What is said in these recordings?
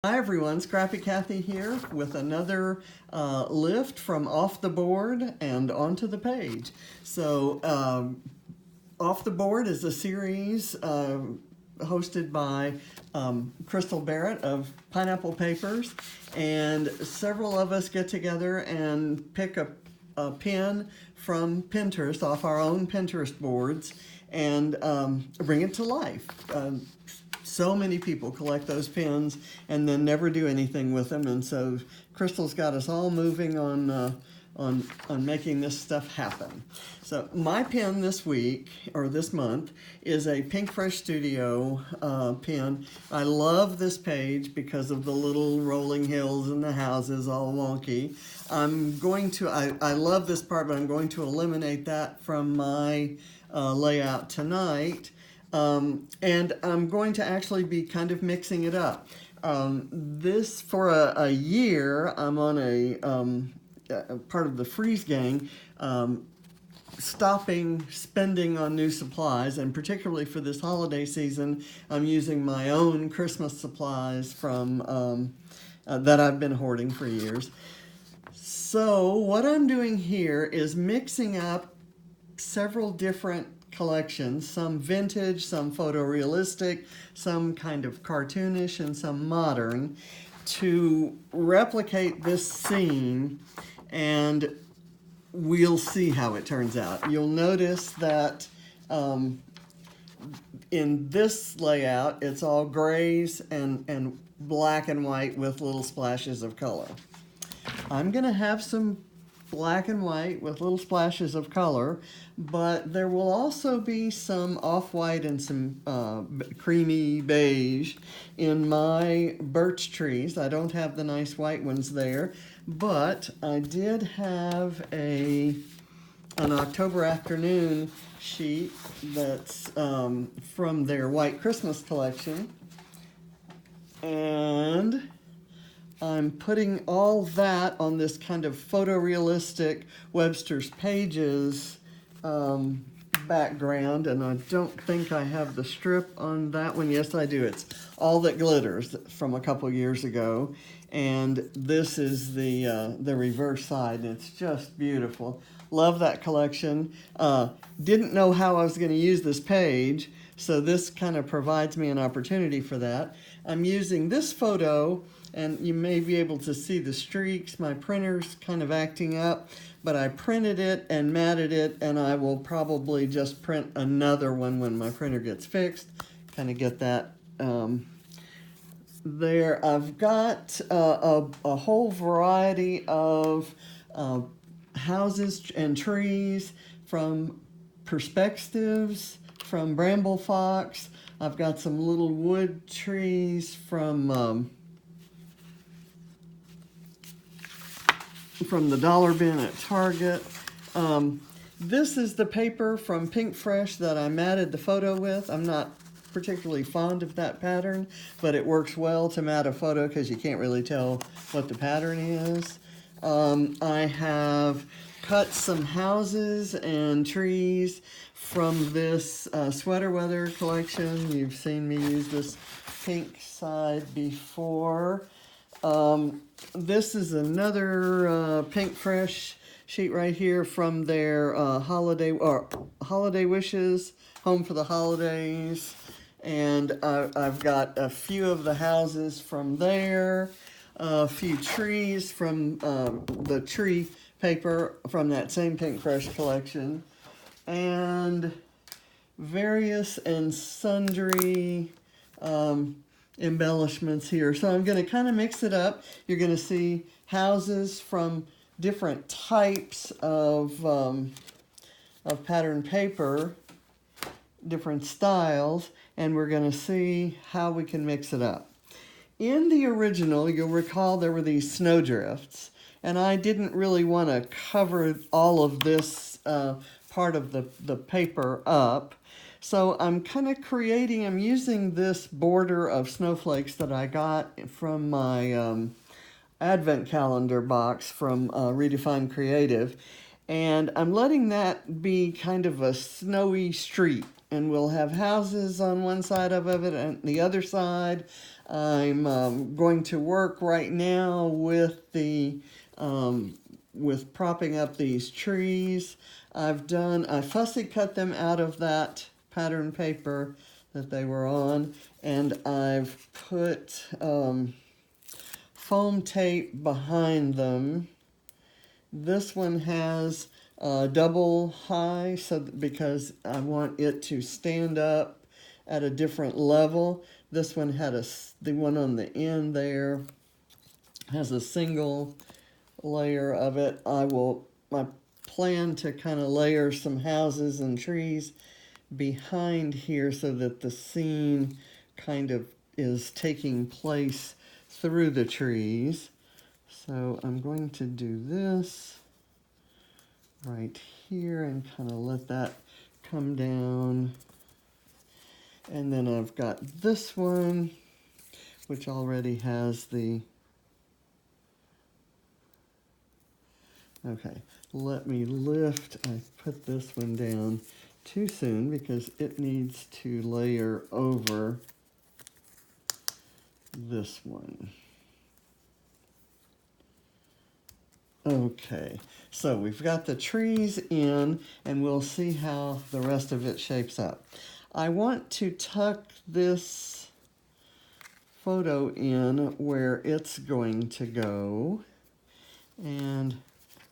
Hi everyone, Scrappy Kathy here with another lift from off the board and onto the page. So Off the Board is a series hosted by Crystal Barrett of Pineapple Papers, and several of us get together and pick a pin from Pinterest off our own Pinterest boards and bring it to life. So many people collect those pins and then never do anything with them, and so Crystal's got us all moving on making this stuff happen. So my pin this week, or this month, is a Pinkfresh Studio pin. I love this page because of the little rolling hills and the houses all wonky. I love this part, but I'm going to eliminate that from my layout tonight. And I'm going to actually be kind of mixing it up. This, for a year, I'm on a part of the Freeze Gang, stopping spending on new supplies, and particularly for this holiday season, I'm using my own Christmas supplies from that I've been hoarding for years. So what I'm doing here is mixing up several different collections, some vintage, some photorealistic, some kind of cartoonish, and some modern, to replicate this scene, and we'll see how it turns out. You'll notice that in this layout, it's all grays and black and white with little splashes of color. I'm going to have some black and white with little splashes of color, but there will also be some off-white and some creamy beige in my birch trees. I don't have the nice white ones there, but I did have an October Afternoon sheet that's from their White Christmas collection, and I'm putting all that on this kind of photorealistic Webster's Pages background, and I don't think I have the strip on that one. Yes, I do. It's All That Glitters from a couple years ago, and this is the reverse side, and it's just beautiful. Love that collection. Didn't know how I was going to use this page, so this kind of provides me an opportunity for that. I'm using this photo, and you may be able to see the streaks. My printer's kind of acting up, but I printed it and matted it, and I will probably just print another one when my printer gets fixed. Kind of get that there. I've got a whole variety of houses and trees from Perspextives, from Bramble Fox. I've got some little wood trees from the dollar bin at Target. This is the paper from Pinkfresh that I matted the photo with. I'm not particularly fond of that pattern, but it works well to mat a photo because you can't really tell what the pattern is. I have cut some houses and trees from this Sweater Weather collection. You've seen me use this pink side before. This is another Pinkfresh sheet right here from their Holiday Wishes, Home for the Holidays, and I've got a few of the houses from there, a few trees from the tree paper from that same Pinkfresh collection, and various and sundry embellishments here. So I'm going to kind of mix it up. You're going to see houses from different types of pattern paper, different styles, and we're going to see how we can mix it up. In the original, you'll recall there were these snowdrifts, and I didn't really want to cover all of this part of the paper up. So I'm kind of I'm using this border of snowflakes that I got from my advent calendar box from Redefine Creative, and I'm letting that be kind of a snowy street, and we'll have houses on one side of it and the other side. I'm going to work right now with the with propping up these trees. I fussy cut them out of that pattern paper that they were on, and I've put foam tape behind them. This one has double high, because I want it to stand up at a different level. This one had the one on the end there has a single layer of it. I plan to kind of layer some houses and trees behind here so that the scene kind of is taking place through the trees. So I'm going to do this right here and kind of let that come down. And then I've got this one, which already has the, okay, let me lift. I put this one down too soon because it needs to layer over this one. Okay, so we've got the trees in, and we'll see how the rest of it shapes up. I want to tuck this photo in where it's going to go, and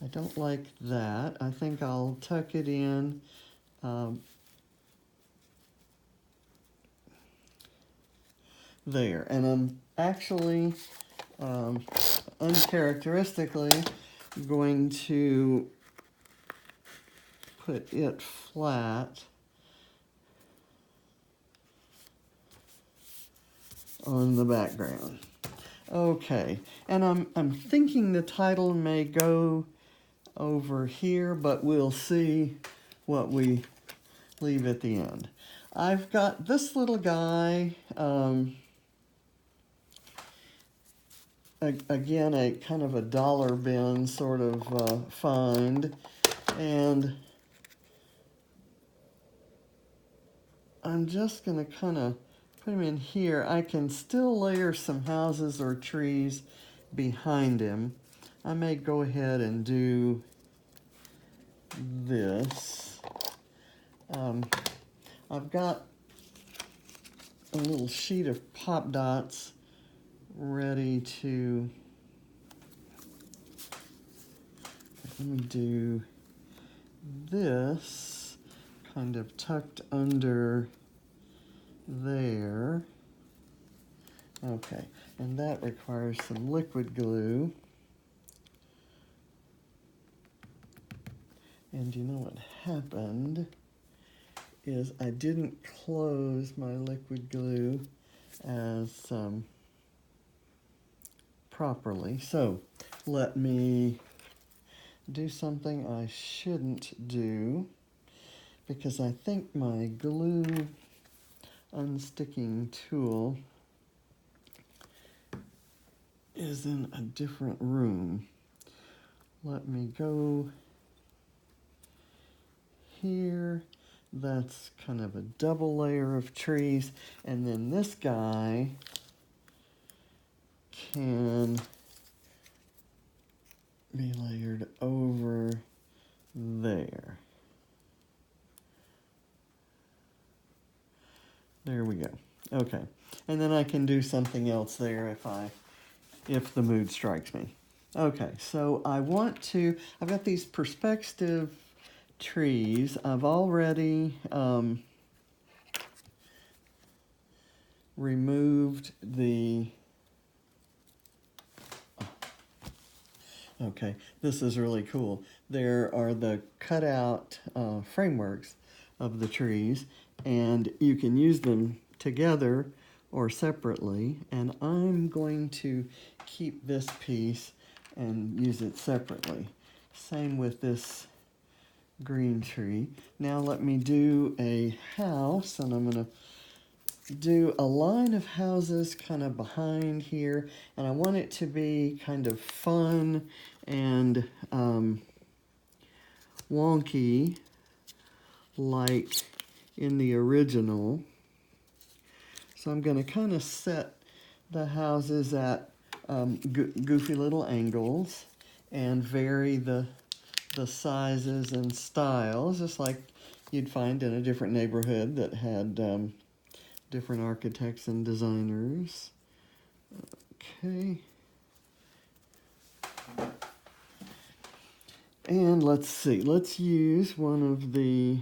I don't like that. I think I'll tuck it in there, and I'm actually uncharacteristically going to put it flat on the background. Okay, and I'm thinking the title may go over here, but we'll see what we leave at the end. I've got this little guy, again, a kind of a dollar bin sort of find, and I'm just going to kind of put him in here. I can still layer some houses or trees behind him. I may go ahead and do this. I've got a little sheet of pop dots ready to, let me do this kind of tucked under there. Okay, and that requires some liquid glue. And you know what happened is I didn't close my liquid glue as properly. So let me do something I shouldn't do, because I think my glue unsticking tool is in a different room. Let me go here. That's kind of a double layer of trees, and then this guy can be layered over there. There we go. Okay, and then I can do something else there if the mood strikes me. Okay, so I've got these perspective trees. I've already removed the, okay, this is really cool. There are the cutout frameworks of the trees, and you can use them together or separately, and I'm going to keep this piece and use it separately. Same with this green tree. Now let me do a house, and I'm going to do a line of houses kind of behind here, and I want it to be kind of fun and wonky like in the original. So I'm going to kind of set the houses at goofy little angles and vary the sizes and styles, just like you'd find in a different neighborhood that had different architects and designers. Okay. And let's see, let's use one of the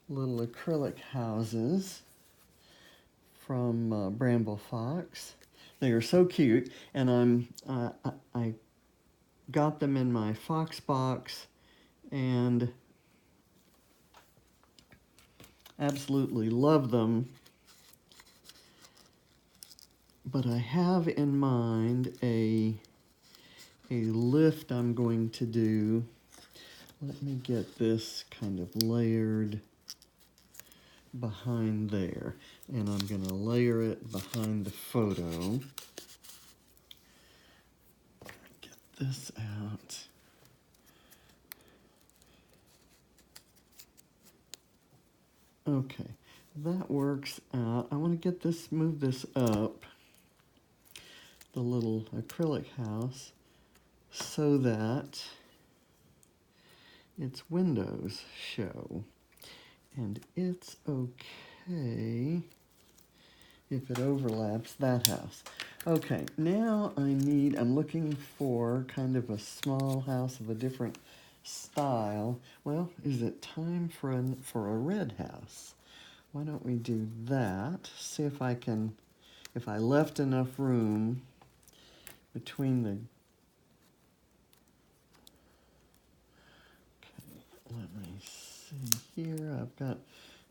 little acrylic houses from Bramble Fox. They are so cute, and I got them in my Fox box and absolutely love them. But I have in mind a lift I'm going to do. Let me get this kind of layered behind there, and I'm going to layer it behind the photo. Get this out. Okay, that works out. I want to get this, move this up, the little acrylic house, so that its windows show. And it's okay if it overlaps that house. Okay, now I'm looking for kind of a small house of a different style. Well, is it time for a red house? Why don't we do that? See if I left enough room between the... Okay, let me see here. I've got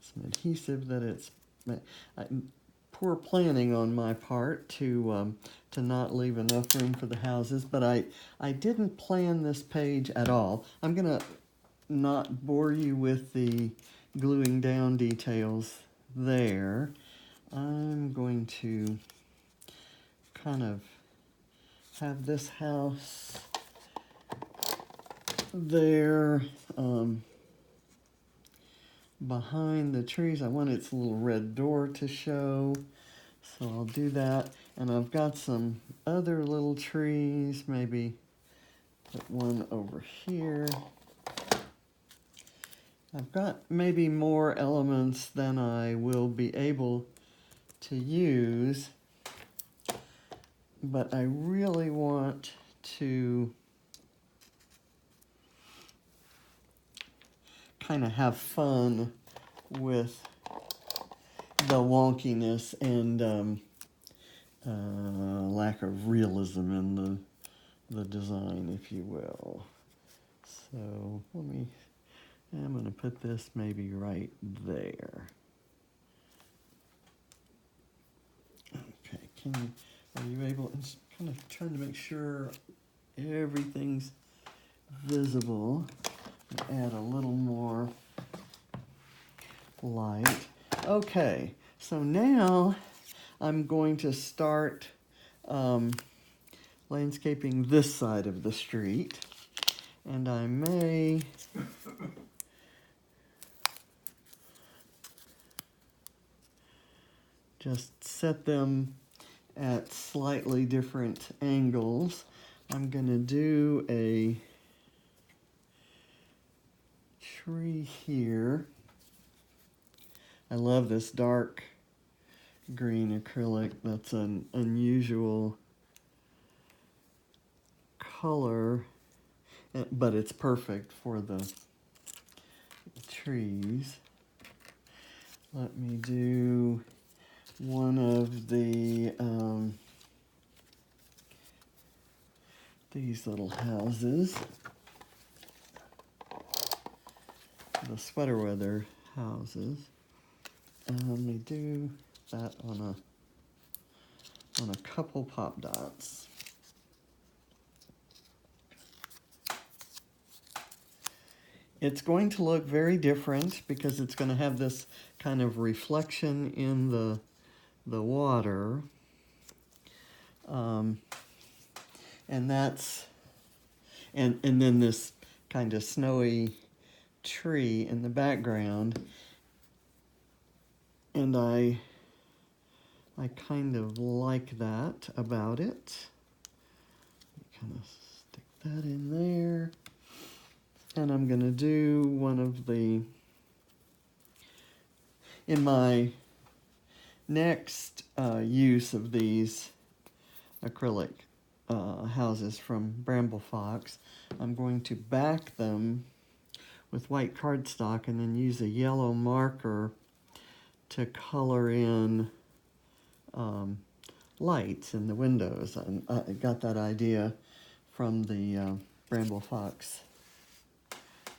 some adhesive that it's... poor planning on my part to not leave enough room for the houses, but I didn't plan this page at all. I'm gonna not bore you with the gluing down details there. I'm going to kind of have this house there behind the trees. I want its little red door to show, so I'll do that. And I've got some other little trees, maybe put one over here. I've got maybe more elements than I will be able to use, but I really want to kind of have fun with the wonkiness and lack of realism in the design, if you will. So I'm going to put this maybe right there. Okay, are you able, it's kind of trying to make sure everything's visible. Add a little more light. Okay, so now I'm going to start landscaping this side of the street, and I may just set them at slightly different angles. I'm going to do a tree here. I love this dark green acrylic. That's an unusual color, but it's perfect for the trees. Let me do one of the these little houses, the sweater weather houses. And let me do that on a couple pop dots. It's going to look very different because it's going to have this kind of reflection in the water. And then this kind of snowy tree in the background. And I I kind of like that about it. Kind of stick that in there. And I'm going to do one of the, in my next use of these acrylic houses from Bramble Fox, I'm going to back them with white cardstock and then use a yellow marker to color in lights in the windows. I got that idea from the Bramble Fox,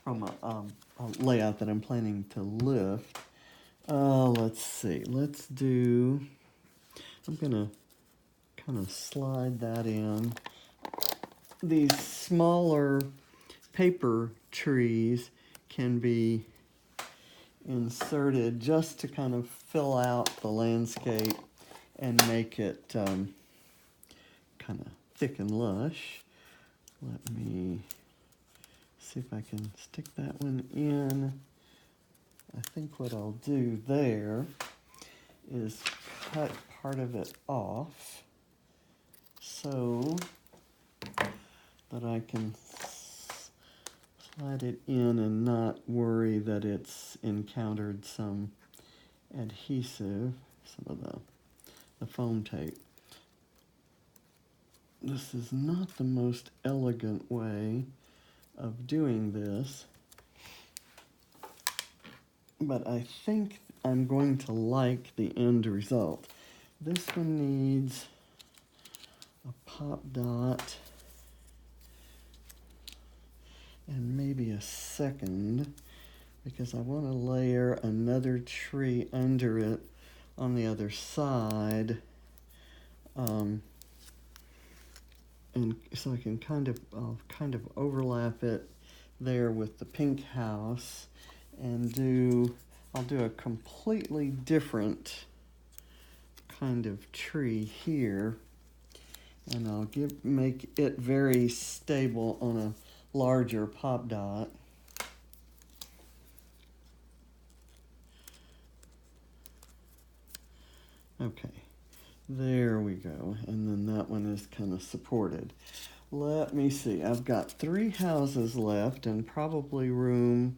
from a layout that I'm planning to lift. Let's see, I'm gonna kind of slide that in. These smaller paper trees can be inserted just to kind of fill out the landscape and make it kind of thick and lush. Let me see if I can stick that one in. I think what I'll do there is cut part of it off so that I can slide it in and not worry that it's encountered some adhesive, some of the foam tape. This is not the most elegant way of doing this, but I think I'm going to like the end result. This one needs a pop dot and maybe a second, because I want to layer another tree under it on the other side, and so I can I'll kind of overlap it there with the pink house, and I'll do a completely different kind of tree here, and I'll make it very stable on a larger pop dot. Okay, there we go, and then that one is kind of supported. Let me see, I've got 3 houses left and probably room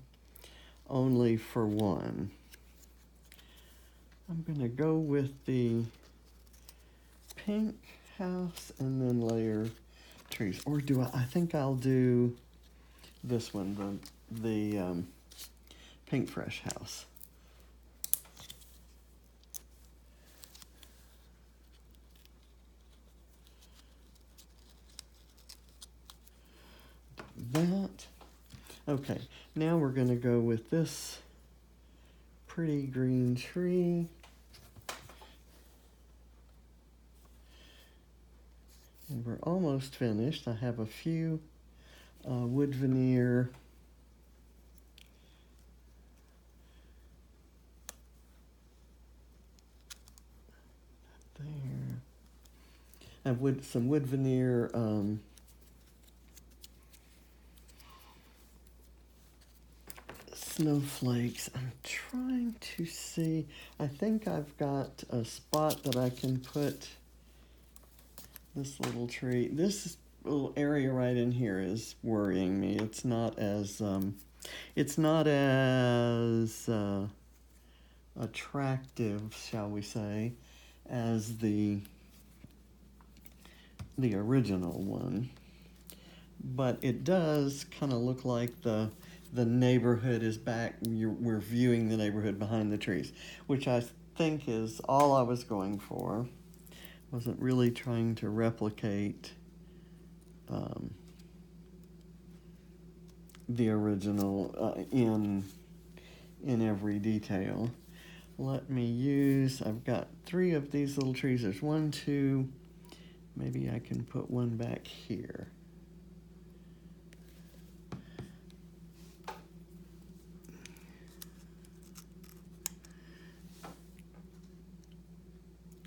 only for one. I'm gonna go with the pink house and then layer trees. Or I think I'll do this one, the Pinkfresh house. That. Okay, now we're going to go with this pretty green tree. And we're almost finished. I have a few wood veneer there. I have some wood veneer snowflakes. I'm trying to see. I think I've got a spot that I can put this little tree. This little area right in here is worrying me. It's not as attractive, shall we say, as the original one. But it does kind of look like the neighborhood is back. We're viewing the neighborhood behind the trees, which I think is all I was going for. Wasn't really trying to replicate the original in every detail. I've got 3 of these little trees. There's 1, 2, maybe I can put one back here.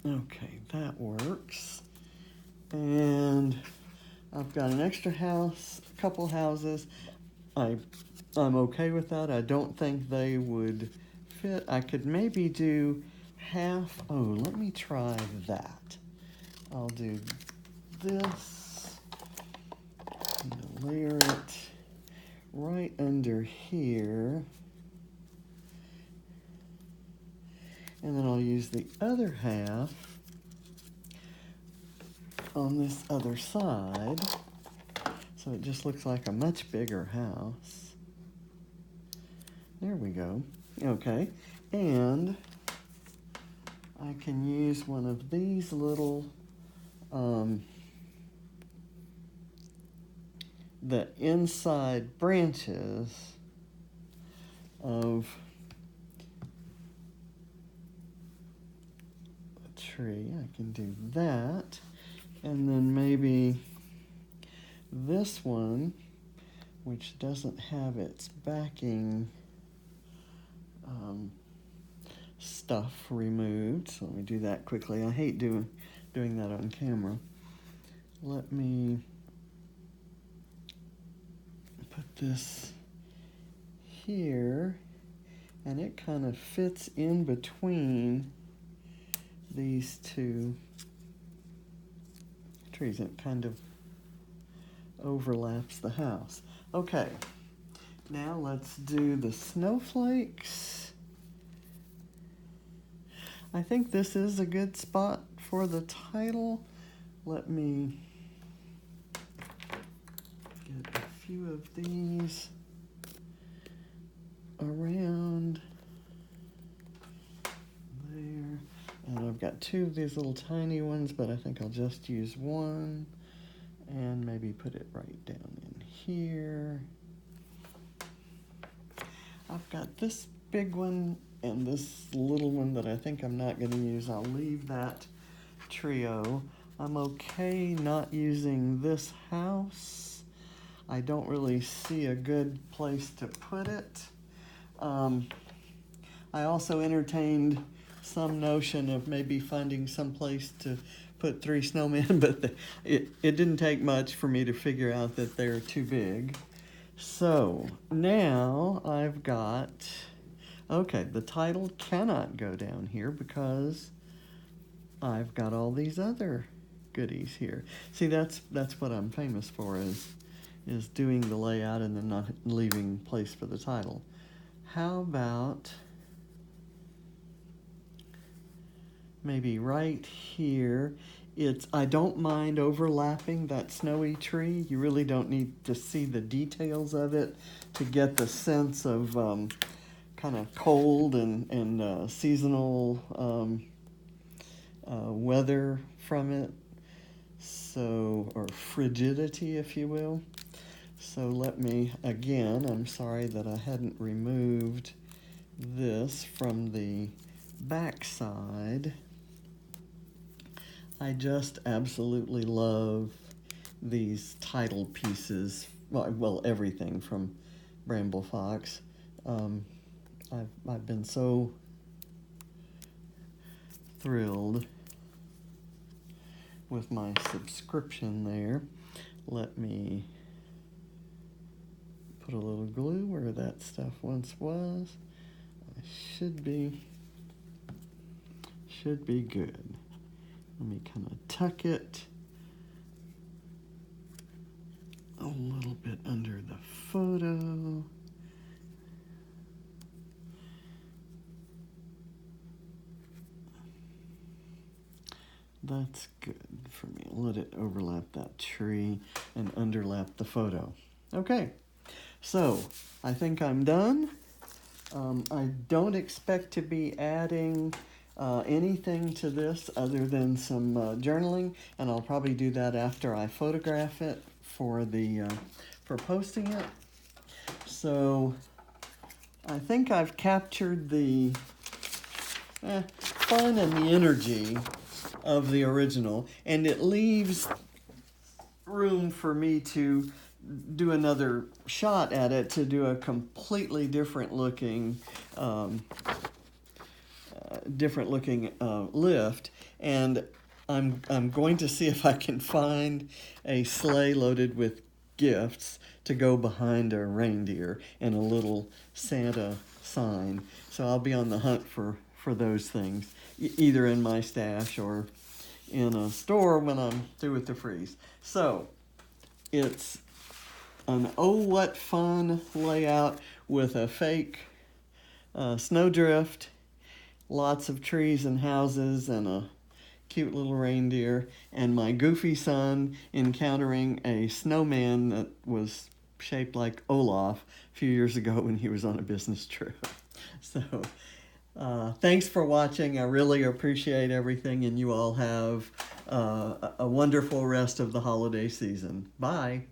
Okay, that works. And I've got an extra house, a couple houses. I'm okay with that. I don't think they would fit. I could maybe do half. Oh, let me try that. I'll do this, and layer it right under here. And then I'll use the other half on this other side. So it just looks like a much bigger house. There we go. Okay, and I can use one of these little, the inside branches of a tree. I can do that. And then maybe this one, which doesn't have its backing stuff removed. So let me do that quickly. I hate doing that on camera. Let me put this here, and it kind of fits in between these two trees. It kind of overlaps the house. Okay, now let's do the snowflakes. I think this is a good spot for the title. Let me get a few of these around there. And I've got two of these little tiny ones, but I think I'll just use one and maybe put it right down in here. I've got this big one and this little one that I think I'm not going to use. I'll leave that trio. I'm okay not using this house. I don't really see a good place to put it. I also entertained some notion of maybe finding some place to put 3 snowmen, but it didn't take much for me to figure out that they're too big. So now I've got, okay, the title cannot go down here because I've got all these other goodies here. See, that's what I'm famous for, is doing the layout and then not leaving place for the title. How about maybe right here? I don't mind overlapping that snowy tree. You really don't need to see the details of it to get the sense of kind of cold and seasonal weather from it. So, or frigidity, if you will. So let me, again, I'm sorry that I hadn't removed this from the back side. I just absolutely love these title pieces, well, everything from Bramble Fox. I've been so thrilled with my subscription there. Let me put a little glue where that stuff once was. Should be good. Let me kind of tuck it a little bit under the photo. That's good for me. Let it overlap that tree and underlap the photo. Okay, so I think I'm done. I don't expect to be adding anything to this other than some journaling, and I'll probably do that after I photograph it for posting it. So I think I've captured the fun and the energy of the original, and it leaves room for me to do another shot at it to do a completely different looking lift, and I'm going to see if I can find a sleigh loaded with gifts to go behind a reindeer and a little Santa sign. So I'll be on the hunt for for those things, either in my stash or in a store when I'm through with the freeze. So it's an oh what fun layout with a fake snowdrift, lots of trees and houses, and a cute little reindeer, and my goofy son encountering a snowman that was shaped like Olaf a few years ago when he was on a business trip. So thanks for watching. I really appreciate everything, and you all have a wonderful rest of the holiday season. Bye.